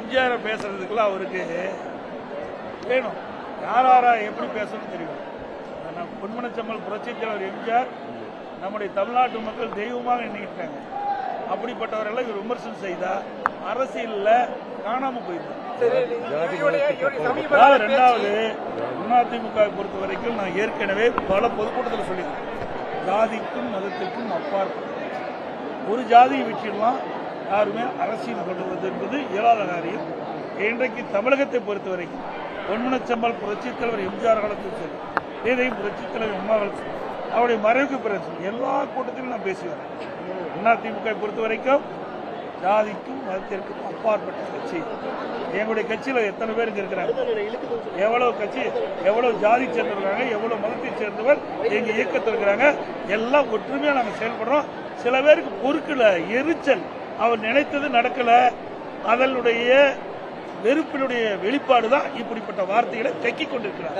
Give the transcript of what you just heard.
எம்ஜிஆர் பேசுறதுக்குலாம் அவருக்கு வேணும். யாரா எப்படி பேசணும்னு தெரியும். பொன்மனச்செம்மல் புரட்சித் தலைவர் எம்ஜிஆர் நம்முடைய தமிழ்நாட்டு மக்கள் தெய்வமாக எண்ணிக்கிட்டாங்க. அப்படிப்பட்டவரெல்லாம் இவர் விமர்சனம் செய்தா அரசியல்ல காணாம போயிடும். இரண்டாவது, அதிமுக பொறுத்த வரைக்கும் நான் ஏற்கனவே பல பொதுக்கூட்டத்தில் சொல்லியிருக்கேன். ஜாதிக்கும் மதத்திற்கும் அப்பாற்பட்ட ஒரு ஜாதியை வச்சிடலாம் யாருமே அரசியல் கொள்வது என்பது இயலாத காரியம். இன்றைக்கு தமிழகத்தை பொறுத்த வரைக்கும் பொன்மனச்செம்மல் புரட்சித் தலைவர் எம்ஜிஆர் காலத்தில் சரி, இதையும் புரட்சித் தலைவர் அம்மா காலத்தில் அவருடைய மறைவுக்கு பிறகு எல்லா கூட்டத்திலும் நான் பேசி வரேன். அதிமுக பொறுத்த வரைக்கும் ஜாதிக்கும் மதத்திற்கும் அப்பாற்பட்ட கட்சி. எங்களுடைய கட்சியில் எத்தனை பேருக்கு இருக்கிறாங்க, எவ்வளவு கட்சி, எவ்வளவு ஜாதி சேர்ந்திருக்காங்க, எவ்வளவு மதத்தை சேர்ந்தவர் எங்க இயக்கத்தில் இருக்கிறாங்க, எல்லாம் ஒற்றுமையா நாங்கள் செயல்படுறோம். சில பேருக்கு பொறுக்கல, எரிச்சல், அவர் நினைத்தது நடக்கல, அதனுடைய வெறுப்பினுடைய வெளிப்பாடுதான் இப்படிப்பட்ட வார்த்தைகளை கக்கிக் கொண்டிருக்கிறார்.